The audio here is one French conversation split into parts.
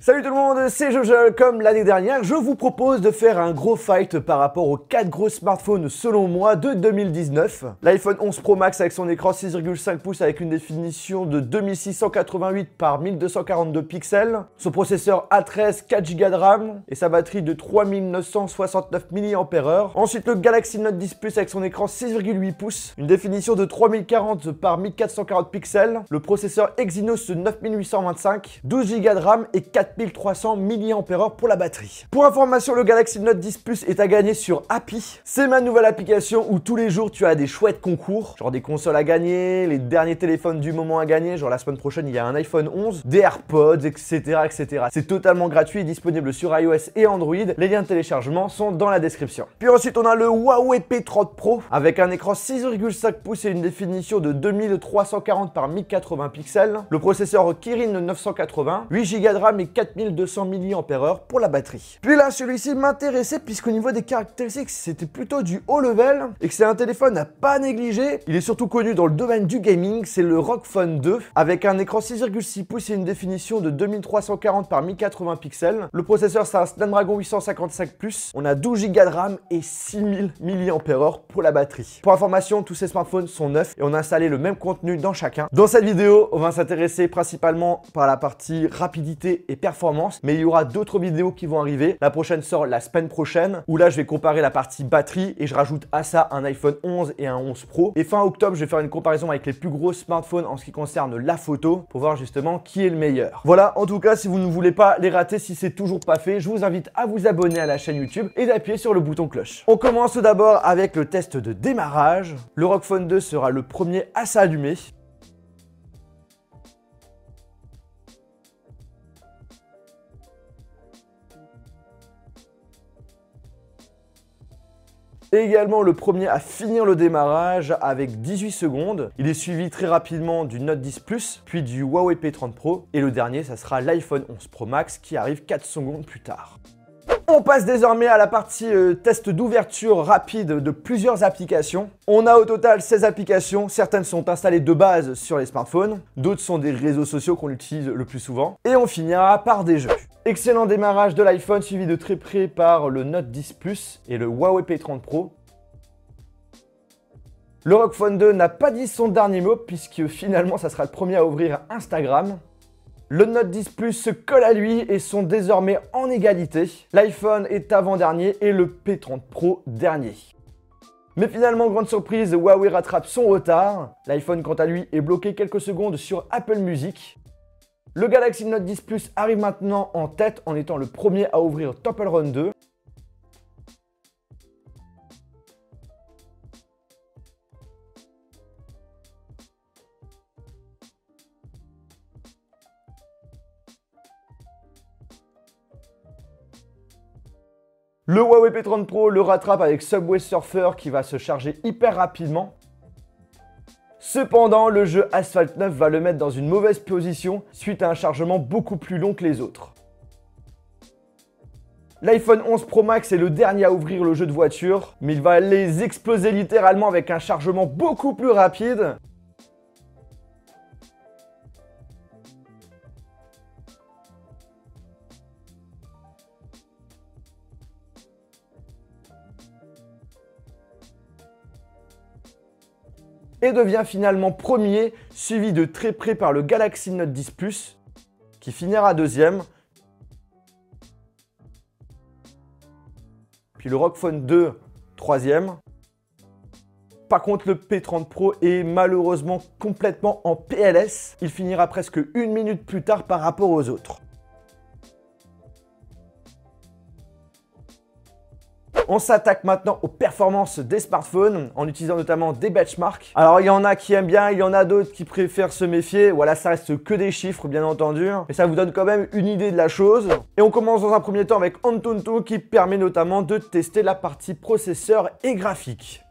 Salut tout le monde, c'est Jojo. Comme l'année dernière, je vous propose de faire un gros fight par rapport aux 4 gros smartphones selon moi de 2019. L'iPhone 11 Pro Max avec son écran 6,5 pouces avec une définition de 2688 par 1242 pixels, son processeur A13 4 Go de RAM et sa batterie de 3969 mAh. Ensuite le Galaxy Note 10 Plus avec son écran 6,8 pouces, une définition de 3040 par 1440 pixels, le processeur Exynos 9825, 12 Go de RAM et 4300 mAh pour la batterie. Pour information, le Galaxy Note 10 Plus est à gagner sur Happy. C'est ma nouvelle application où tous les jours tu as des chouettes concours, genre des consoles à gagner, les derniers téléphones du moment à gagner, genre la semaine prochaine il y a un iPhone 11, des AirPods, etc. etc. C'est totalement gratuit et disponible sur iOS et Android. Les liens de téléchargement sont dans la description. Puis ensuite on a le Huawei P30 Pro avec un écran 6,5 pouces et une définition de 2340 par 1080 pixels, le processeur Kirin 980, 8 Go de RAM et 4200 mAh pour la batterie. Puis là, celui-ci m'intéressait puisqu'au niveau des caractéristiques, c'était plutôt du haut level et que c'est un téléphone à pas négliger. Il est surtout connu dans le domaine du gaming, c'est le ROG Phone 2 avec un écran 6,6 pouces et une définition de 2340 par 1080 pixels. Le processeur, c'est un Snapdragon 855+. On a 12 Go de RAM et 6000 mAh pour la batterie. Pour information, tous ces smartphones sont neufs et on a installé le même contenu dans chacun. Dans cette vidéo, on va s'intéresser principalement par la partie rapidité et performance, mais il y aura d'autres vidéos qui vont arriver. La prochaine sort la semaine prochaine, où là je vais comparer la partie batterie et je rajoute à ça un iPhone 11 et un 11 Pro. Et fin octobre, je vais faire une comparaison avec les plus gros smartphones en ce qui concerne la photo, pour voir justement qui est le meilleur. Voilà, en tout cas, si vous ne voulez pas les rater, si c'est toujours pas fait, je vous invite à vous abonner à la chaîne YouTube et d'appuyer sur le bouton cloche. On commence tout d'abord avec le test de démarrage. Le ROG Phone 2 sera le premier à s'allumer. Et également le premier à finir le démarrage avec 18 secondes. Il est suivi très rapidement du Note 10 Plus, puis du Huawei P30 Pro. Et le dernier, ça sera l'iPhone 11 Pro Max qui arrive 4 secondes plus tard. On passe désormais à la partie test d'ouverture rapide de plusieurs applications. On a au total 16 applications, certaines sont installées de base sur les smartphones, d'autres sont des réseaux sociaux qu'on utilise le plus souvent. Et on finira par des jeux. Excellent démarrage de l'iPhone suivi de très près par le Note 10 Plus et le Huawei P30 Pro. Le ROG Phone 2 n'a pas dit son dernier mot puisque finalement ça sera le premier à ouvrir Instagram. Le Note 10 Plus se colle à lui et sont désormais en égalité. L'iPhone est avant-dernier et le P30 Pro dernier. Mais finalement, grande surprise, Huawei rattrape son retard. L'iPhone, quant à lui, est bloqué quelques secondes sur Apple Music. Le Galaxy Note 10 Plus arrive maintenant en tête en étant le premier à ouvrir Temple Run 2. Le Huawei P30 Pro le rattrape avec Subway Surfer qui va se charger hyper rapidement. Cependant, le jeu Asphalt 9 va le mettre dans une mauvaise position suite à un chargement beaucoup plus long que les autres. L'iPhone 11 Pro Max est le dernier à ouvrir le jeu de voiture, mais il va les exploser littéralement avec un chargement beaucoup plus rapide. Et devient finalement premier, suivi de très près par le Galaxy Note 10 Plus, qui finira deuxième. Puis le ROG Phone 2, troisième. Par contre, le P30 Pro est malheureusement complètement en PLS. Il finira presque une minute plus tard par rapport aux autres. On s'attaque maintenant aux performances des smartphones en utilisant notamment des benchmarks. Alors il y en a qui aiment bien, il y en a d'autres qui préfèrent se méfier. Voilà, ça reste que des chiffres bien entendu. Mais ça vous donne quand même une idée de la chose. Et on commence dans un premier temps avec Antutu qui permet notamment de tester la partie processeur et graphique.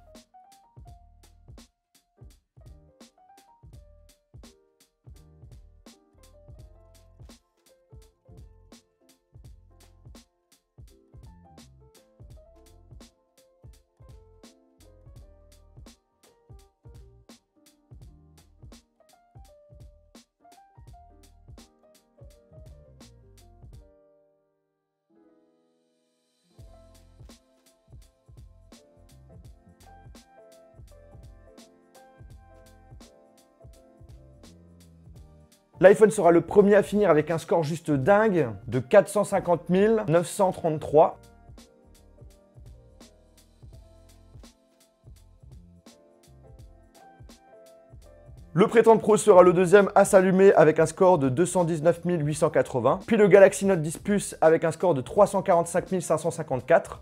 L'iPhone sera le premier à finir avec un score juste dingue de 450 933. Le Prétendre Pro sera le deuxième à s'allumer avec un score de 219 880. Puis le Galaxy Note 10 Plus avec un score de 345 554.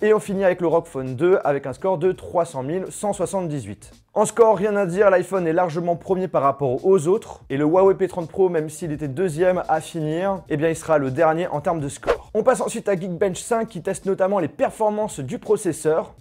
Et on finit avec le ROG Phone 2 avec un score de 300 178. En score, rien à dire, l'iPhone est largement premier par rapport aux autres. Et le Huawei P30 Pro, même s'il était deuxième à finir, eh bien il sera le dernier en termes de score. On passe ensuite à Geekbench 5 qui teste notamment les performances du processeur.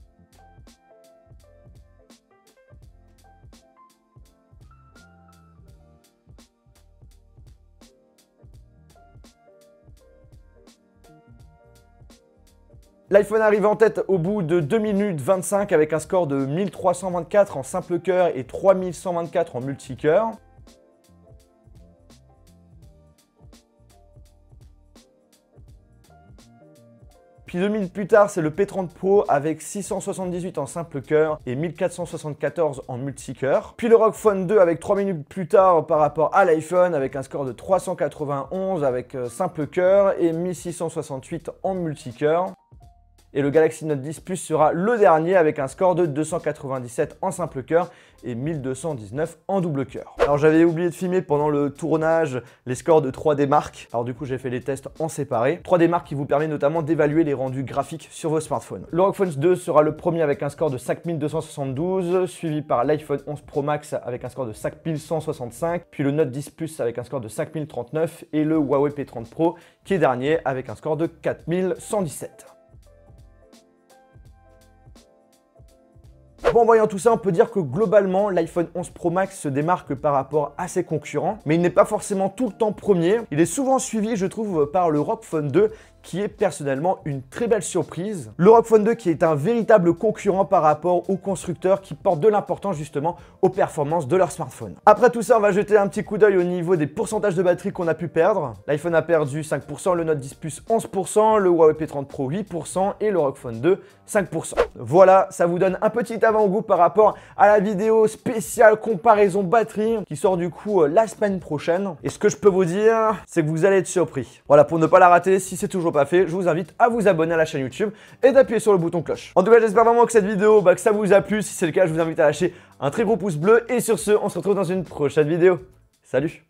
L'iPhone arrive en tête au bout de 2 minutes 25 avec un score de 1324 en simple cœur et 3124 en multicœur. Puis 2 minutes plus tard, c'est le P30 Pro avec 678 en simple cœur et 1474 en multicœur. Puis le ROG Phone 2 avec 3 minutes plus tard par rapport à l'iPhone avec un score de 391 avec simple cœur et 1668 en multicœur. Et le Galaxy Note 10 Plus sera le dernier avec un score de 297 en simple cœur et 1219 en double cœur. Alors j'avais oublié de filmer pendant le tournage les scores de 3D Mark. Alors du coup j'ai fait les tests en séparé. 3D Mark qui vous permet notamment d'évaluer les rendus graphiques sur vos smartphones. Le ROG Phone 2 sera le premier avec un score de 5272, suivi par l'iPhone 11 Pro Max avec un score de 5165, puis le Note 10 Plus avec un score de 5039 et le Huawei P30 Pro qui est dernier avec un score de 4117. Bon, en voyant tout ça, on peut dire que globalement, l'iPhone 11 Pro Max se démarque par rapport à ses concurrents, mais il n'est pas forcément tout le temps premier. Il est souvent suivi, je trouve, par le ROG Phone 2, qui est personnellement une très belle surprise. Le ROG Phone 2 qui est un véritable concurrent par rapport aux constructeurs qui portent de l'importance justement aux performances de leur smartphone. Après tout ça, on va jeter un petit coup d'œil au niveau des pourcentages de batterie qu'on a pu perdre. L'iPhone a perdu 5%, le Note 10 Plus 11%, le Huawei P30 Pro 8% et le ROG Phone 2 5%. Voilà, ça vous donne un petit avant-goût par rapport à la vidéo spéciale comparaison batterie qui sort du coup la semaine prochaine. Et ce que je peux vous dire, c'est que vous allez être surpris. Voilà, pour ne pas la rater, si c'est toujours pas fait, je vous invite à vous abonner à la chaîne YouTube et d'appuyer sur le bouton cloche. En tout cas, j'espère vraiment que cette vidéo, que ça vous a plu. Si c'est le cas, je vous invite à lâcher un très gros pouce bleu. Et sur ce, on se retrouve dans une prochaine vidéo. Salut!